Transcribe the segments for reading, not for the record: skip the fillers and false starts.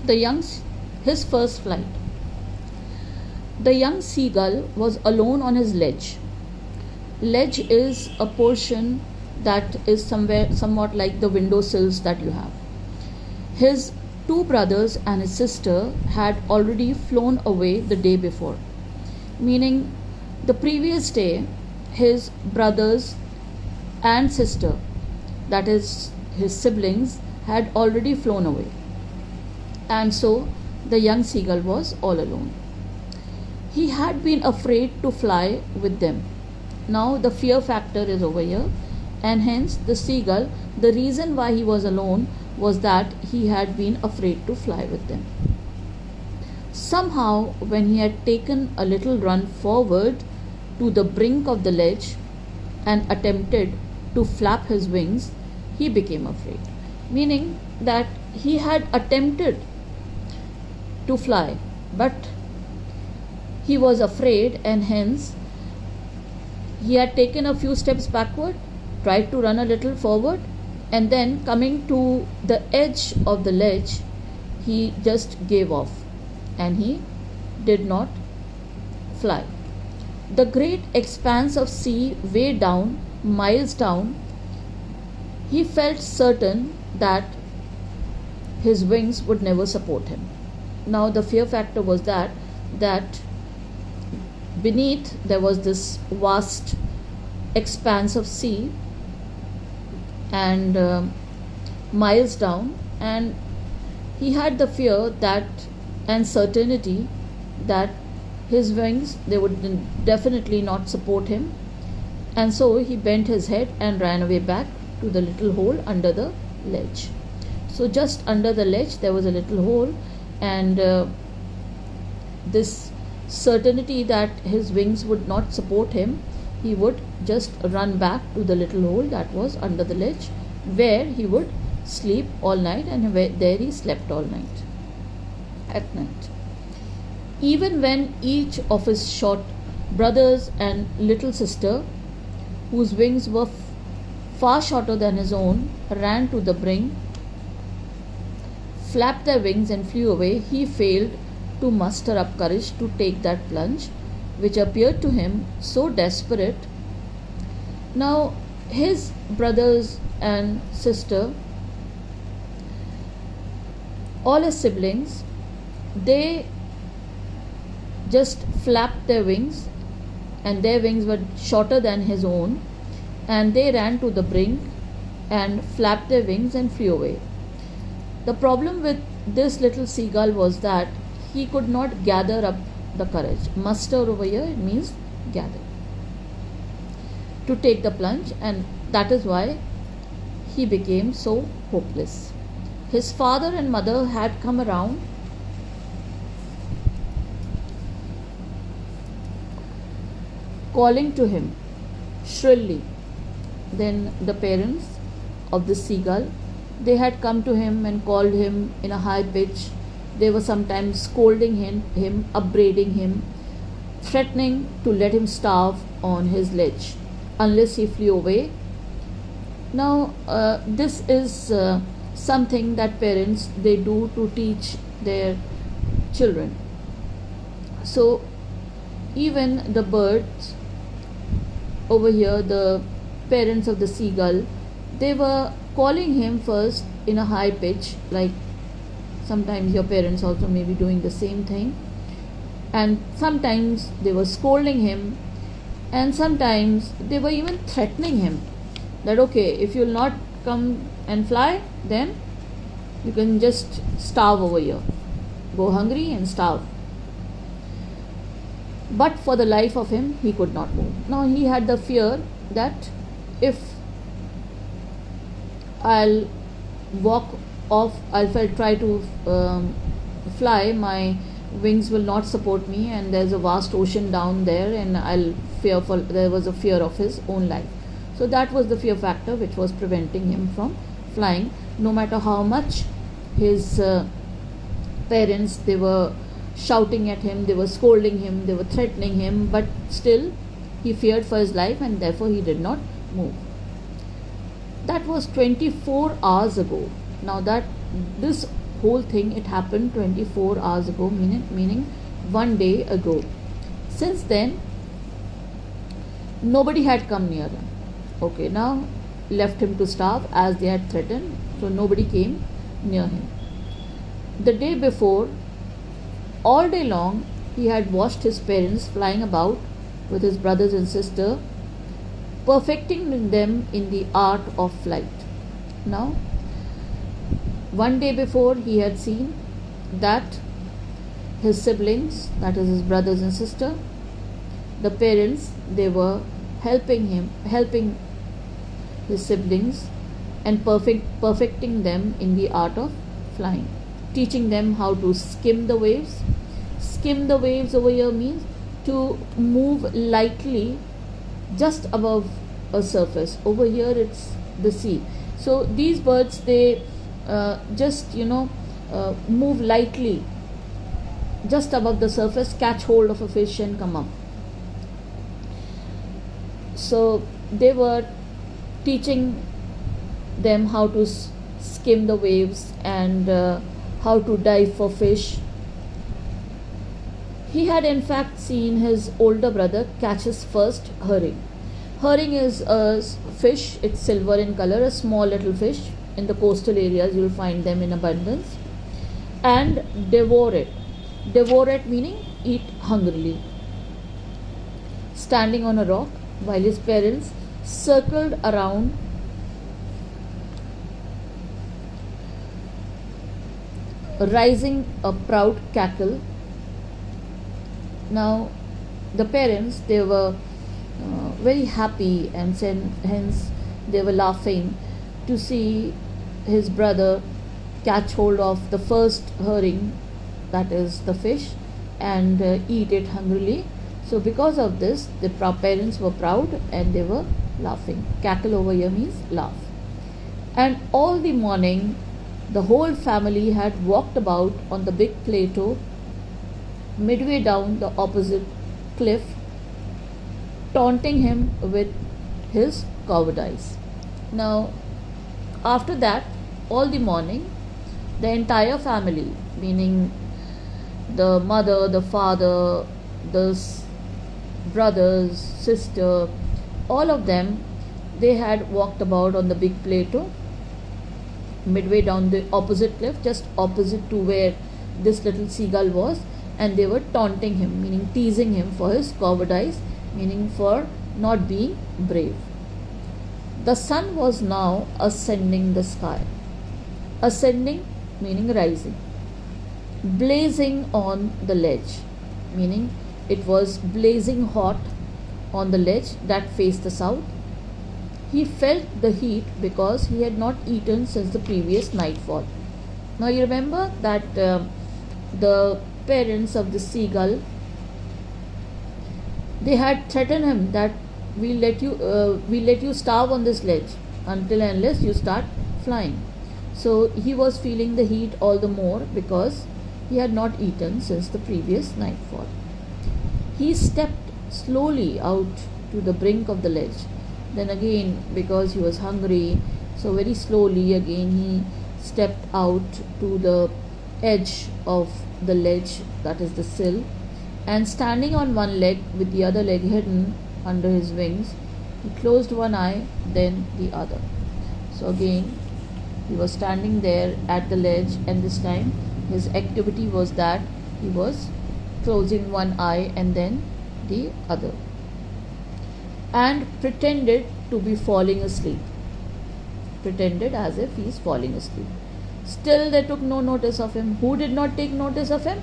The young, his first flight. The young seagull was alone on his ledge. Ledge is a portion that is somewhat like the window sills that you have. His two brothers and his sister had already flown away the day before, meaning the previous day his brothers and sister, that is his siblings, had already flown away, and so the young seagull was all alone. He had been afraid to fly with them. Now the fear factor is over here, and hence the seagull, the reason why he was alone was that he had been afraid to fly with them. Somehow, when he had taken a little run forward to the brink of the ledge and attempted to flap his wings, he became afraid. Meaning that he had attempted to fly, but he was afraid, and hence he had taken a few steps backward, tried to run a little forward, and then coming to the edge of the ledge, he just gave off and he did not fly. The great expanse of sea way down, miles down, he felt certain that his wings would never support him. Now the fear factor was that beneath there was this vast expanse of sea and miles down, and he had the fear that and certainty that his wings, they would definitely not support him, and so he bent his head and ran away back to the little hole under the ledge. So just under the ledge there was a little hole, and this certainty that his wings would not support him, he would just run back to the little hole that was under the ledge, where he would sleep all night, and there he slept all night. At night, even when each of his short brothers and little sister, whose wings were far shorter than his own, ran to the brink, flapped their wings and flew away, he failed to muster up courage to take that plunge, which appeared to him so desperate. Now his brothers and sister, all his siblings, they just flapped their wings, and their wings were shorter than his own, and they ran to the brink and flapped their wings and flew away. The problem with this little seagull was that he could not gather up the courage. Muster over here, it means gather, to take the plunge, and that is why he became so hopeless. His father and mother had come around calling to him shrilly. Then the parents of the seagull, they had come to him and called him in a high pitch. They were sometimes scolding him, upbraiding him, threatening to let him starve on his ledge unless he flew away. Now this is something that parents, they do to teach their children. So even the birds over here, the parents of the seagull, they were calling him first in a high pitch, like sometimes your parents also may be doing the same thing, and sometimes they were scolding him, and sometimes they were even threatening him that okay, if you'll not come and fly, then you can just starve over here, go hungry and starve. But for the life of him, he could not move. Now he had the fear that if I'll walk off, if I try to fly, my wings will not support me, and there's a vast ocean down there, and there was a fear of his own life. So that was the fear factor which was preventing him from flying. No matter how much his parents, they were shouting at him, they were scolding him, they were threatening him, but still he feared for his life, and therefore he did not move. That was 24 hours ago. Now that this whole thing, it happened 24 hours ago, meaning 1 day ago. Since then, nobody had come near him. Okay, now left him to starve as they had threatened, so nobody came near him. The day before, all day long, he had watched his parents flying about with his brothers and sister, perfecting them in the art of flight. Now, 1 day before, he had seen that his siblings, that is his brothers and sister, the parents, they were helping his siblings and perfecting them in the art of flying, teaching them how to skim the waves. Skim the waves over here means to move lightly just above a surface. Over here it's the sea. So these birds, they just move lightly just above the surface, catch hold of a fish and come up. So they were teaching them how to skim the waves and how to dive for fish. He had in fact seen his older brother catch his first herring. Herring is a fish, it's silver in color, a small little fish. In the coastal areas you'll find them in abundance. And devour it. Devour it meaning eat hungrily. Standing on a rock while his parents circled around rising a proud cackle. Now the parents, they were very happy, and hence they were laughing to see his brother catch hold of the first herring, that is the fish, and eat it hungrily. So because of this, the parents were proud and they were laughing. Cackle over here means laugh. And all the morning, the whole family had walked about on the big plateau midway down the opposite cliff, taunting him with his cowardice. Now, after that, all the morning, the entire family, meaning the mother, the father, the brothers, sister, all of them, they had walked about on the big plateau midway down the opposite cliff, just opposite to where this little seagull was, and they were taunting him, meaning teasing him for his cowardice, meaning for not being brave. The sun was now ascending the sky. Ascending meaning rising. Blazing on the ledge, meaning it was blazing hot on the ledge that faced the south. He felt the heat because he had not eaten since the previous nightfall. Now you remember that the parents of the seagull, they had threatened him that we'll let you starve on this ledge until and unless you start flying. So he was feeling the heat all the more because he had not eaten since the previous nightfall. He stepped slowly out to the brink of the ledge. Then again, because he was hungry, so very slowly again he stepped out to the edge of the ledge, that is the sill, and standing on one leg with the other leg hidden under his wings, he closed one eye, then the other. So again, he was standing there at the ledge, and this time his activity was that he was closing one eye and then the other, and pretended to be falling asleep. Pretended as if he is falling asleep. Still they took no notice of him. Who did not take notice of him?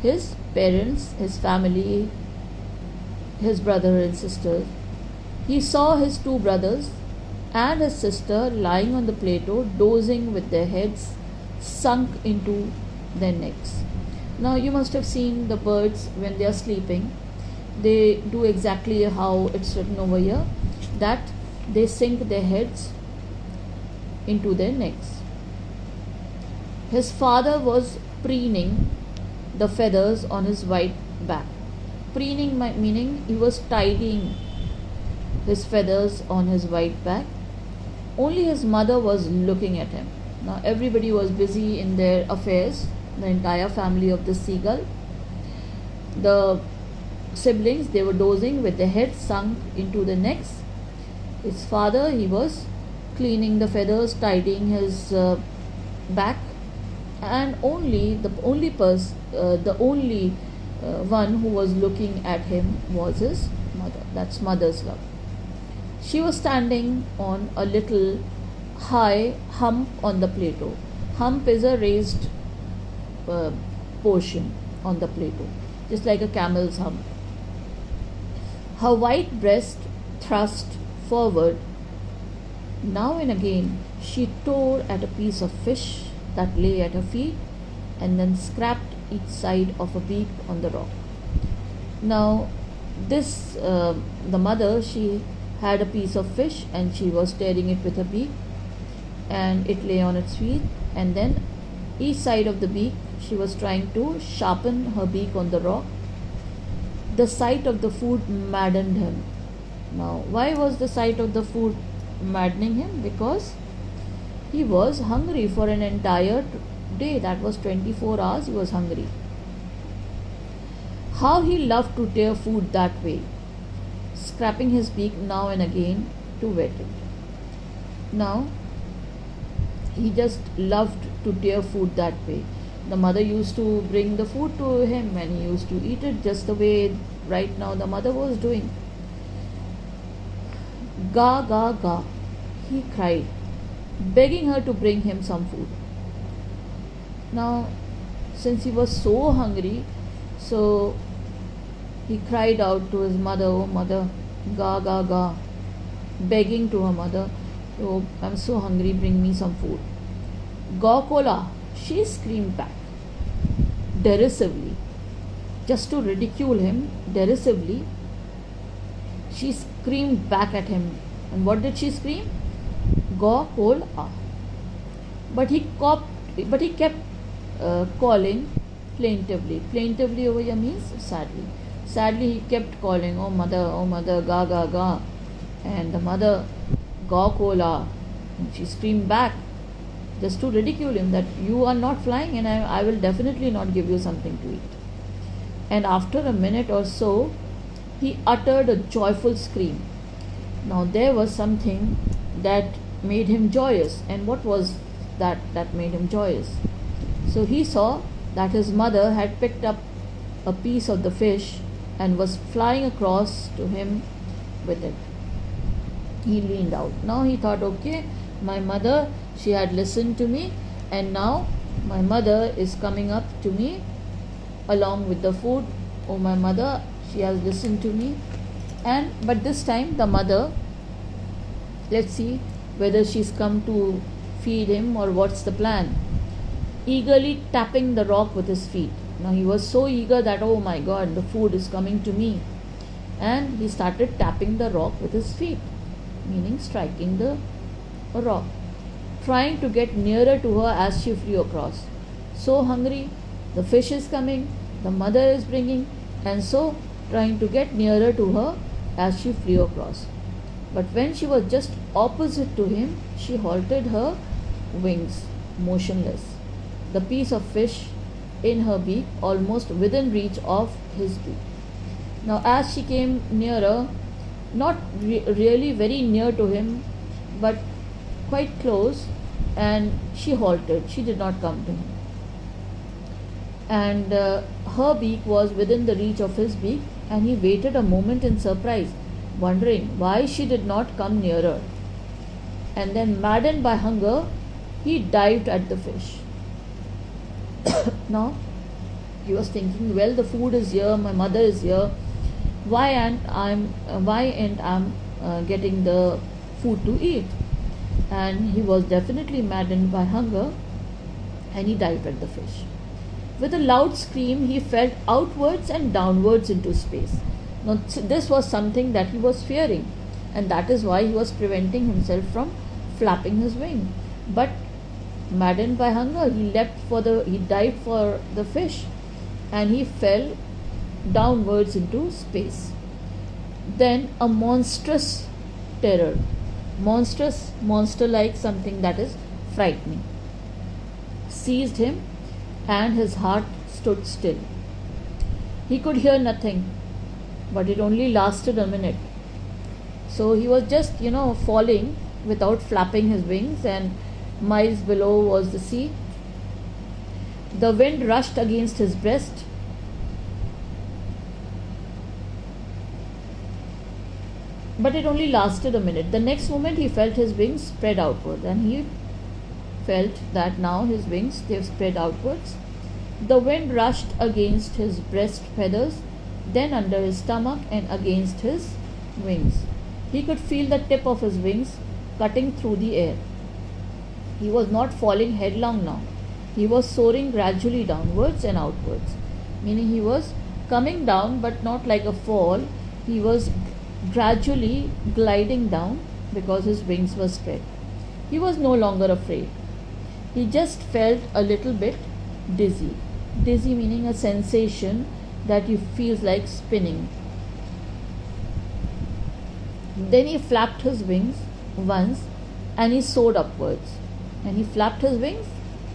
His parents, his family, his brother and sister. He saw his two brothers and his sister lying on the plateau, dozing with their heads sunk into their necks. Now you must have seen the birds when they are sleeping. They do exactly how it's written over here, that they sink their heads into their necks. His father was preening the feathers on his white back. Preening meaning he was tidying his feathers on his white back. Only his mother was looking at him. Now everybody was busy in their affairs, the entire family of the seagull. The siblings, they were dozing with their heads sunk into their necks. His father, he was cleaning the feathers, tidying his back, and the only one who was looking at him was his mother. That's mother's love. She was standing on a little high hump on the plateau. Hump is a raised portion on the plateau, just like a camel's hump. Her white breast thrust forward. Now and again, she tore at a piece of fish that lay at her feet and then scraped each side of a beak on the rock. Now, the mother, she had a piece of fish and she was tearing it with her beak, and it lay on its feet, and then each side of the beak she was trying to sharpen her beak on the rock. The sight of the food maddened him. Now, why was the sight of the food maddening him? Because he was hungry for an entire day. That was 24 hours he was hungry. How he loved to tear food that way, scraping his beak now and again to wet it. Now, he just loved to tear food that way. The mother used to bring the food to him and he used to eat it just the way right now the mother was doing. Ga, ga, ga, he cried, begging her to bring him some food. Now, since he was so hungry, so he cried out to his mother, "Oh mother, ga, ga, ga," begging to her mother, "Oh, I'm so hungry, bring me some food." "Ga kola," she screamed back, derisively, just to ridicule him, derisively. She screamed back at him. And what did she scream? "Ga kola." But he kept calling plaintively. Plaintively over here means sadly. Sadly, he kept calling, oh mother, ga, ga, ga." And the mother, "Ga kola." And she screamed back, just to ridicule him, that you are not flying and I will definitely not give you something to eat. And after a minute or so, he uttered a joyful scream. Now there was something that made him joyous. And what was that made him joyous? So he saw that his mother had picked up a piece of the fish and was flying across to him with it. He leaned out. Now he thought, okay, my mother, she had listened to me, and now my mother is coming up to me along with the food. Oh, my mother, she has listened to me. But this time the mother, let's see whether she's come to feed him or what's the plan. Eagerly tapping the rock with his feet. Now he was so eager that, oh my God, the food is coming to me. And he started tapping the rock with his feet, meaning striking the rock, trying to get nearer to her as she flew across. So hungry, the fish is coming, the mother is bringing, and so trying to get nearer to her as she flew across. But when she was just opposite to him, she halted her wings, motionless, the piece of fish in her beak almost within reach of his beak. Now as she came nearer, not really very near to him, but quite close, and she halted. She did not come to him. And her beak was within the reach of his beak, and he waited a moment in surprise, wondering why she did not come nearer. And then, maddened by hunger, he dived at the fish. Now, he was thinking, well, the food is here, my mother is here. Why aren't I'm getting the food to eat? And he was definitely maddened by hunger, and he dived at the fish. With a loud scream, he fell outwards and downwards into space. Now, this was something that he was fearing, and that is why he was preventing himself from flapping his wing. But maddened by hunger, he dived for the fish, and he fell downwards into space. Then a monster-like, something that is frightening. seized him, and his heart stood still. He could hear nothing, but it only lasted a minute. So he was just, falling without flapping his wings, and miles below was the sea. The wind rushed against his breast. But it only lasted a minute. The next moment he felt his wings spread outward, and he felt that now his wings, they've spread outwards. The wind rushed against his breast feathers, then under his stomach and against his wings. He could feel the tip of his wings cutting through the air. He was not falling headlong now. He was soaring gradually downwards and outwards, meaning he was coming down but not like a fall. He was gradually gliding down because his wings were spread. He was no longer afraid. He just felt a little bit dizzy. Dizzy meaning a sensation that you feels like spinning. Then he flapped his wings once and he soared upwards. And he flapped his wings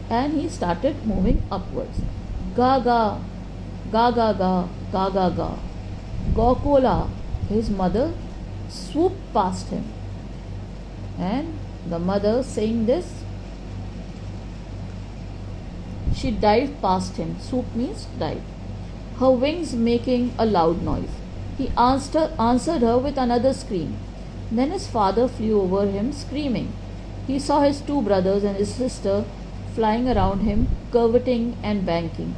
and he started moving upwards. Ga ga, ga ga ga, ga ga ga. Gokula, his mother, swooped past him. And the mother, saying this, she dived past him. Swoop means dive. Her wings making a loud noise. He answered her with another scream. Then his father flew over him screaming. He saw his two brothers and his sister flying around him, curveting and banking.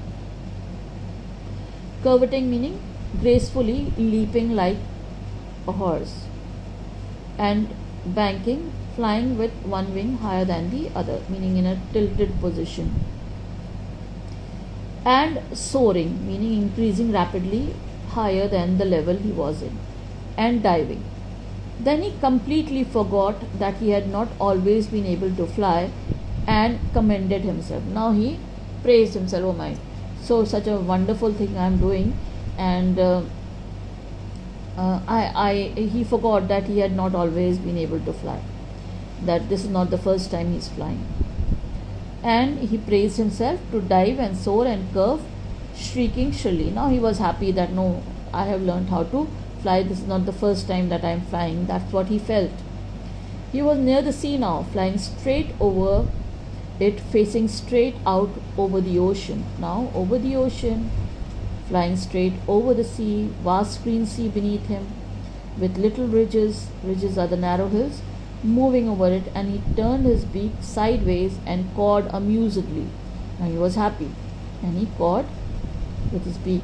Curveting meaning gracefully leaping like a horse, and banking, flying with one wing higher than the other, meaning in a tilted position. And soaring, meaning increasing rapidly higher than the level he was in, and diving. Then he completely forgot that he had not always been able to fly and commended himself. Now he praised himself. Oh my, so such a wonderful thing I am doing, and he forgot that he had not always been able to fly, that this is not the first time he is flying. And he praised himself to dive and soar and curve, shrieking shrilly. Now he was happy that no, I have learned how to fly. This is not the first time that I am flying. That's what he felt. He was near the sea now, flying straight over it, facing straight out over the ocean. Now over the ocean, flying straight over the sea, vast green sea beneath him, with little ridges. Ridges are the narrow hills, moving over it, and he turned his beak sideways and cawed amusedly. Now he was happy, and he cawed with his beak.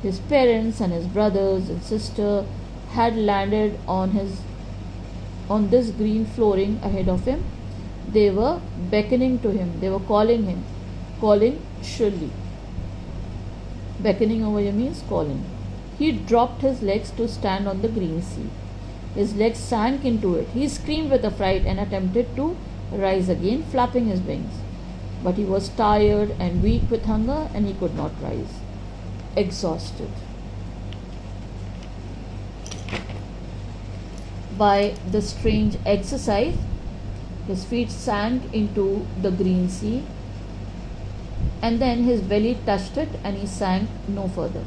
His parents and his brothers and sister had landed on this green flooring ahead of him. They were beckoning to him. They were calling him, calling shrilly. Beckoning over here means calling. He dropped his legs to stand on the green sea. His legs sank into it. He screamed with affright and attempted to rise again, flapping his wings. But he was tired and weak with hunger, and he could not rise. Exhausted. By the strange exercise, his feet sank into the green sea, and then his belly touched it and he sank no further.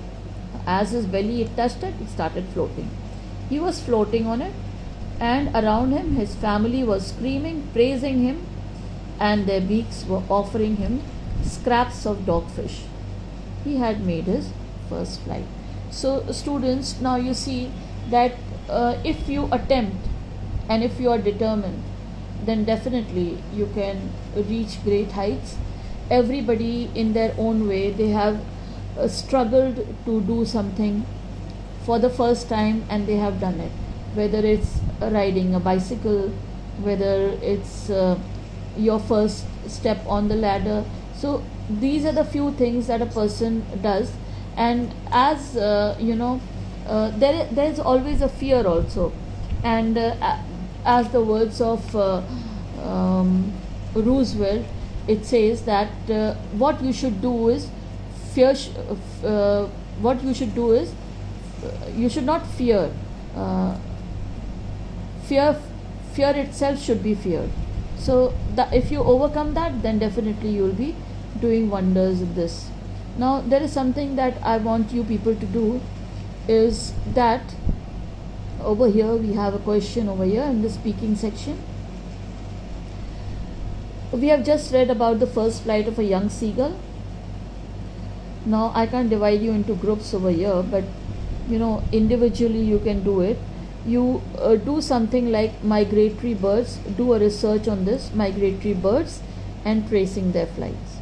As his belly touched it, he started floating. He was floating on it, and around him his family was screaming, praising him, and their beaks were offering him scraps of dogfish. He had made his first flight. So students, now you see that if you attempt and if you are determined, then definitely you can reach great heights. Everybody in their own way, they have struggled to do something for the first time, and they have done it, whether it's riding a bicycle, whether it's your first step on the ladder. So these are the few things that a person does, and as there is always a fear also, and as the words of Roosevelt, it says that what you should do is you should not fear. Fear itself should be feared. So if you overcome that, then definitely you will be doing wonders in this. Now there is something that I want you people to do, is that over here we have a question over here in the speaking section. We have just read about the first flight of a young seagull. Now I can't divide you into groups over here, but individually you can do it. You do something like migratory birds, do a research on this migratory birds and tracing their flights.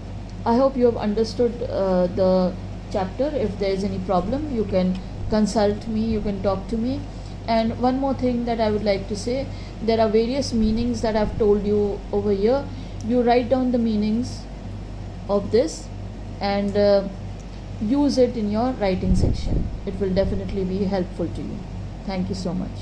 I hope you have understood the chapter. If there is any problem, you can consult me, you can talk to me. And one more thing that I would like to say, there are various meanings that I've told you over here. You write down the meanings of this and use it in your writing section. It will definitely be helpful to you. Thank you so much.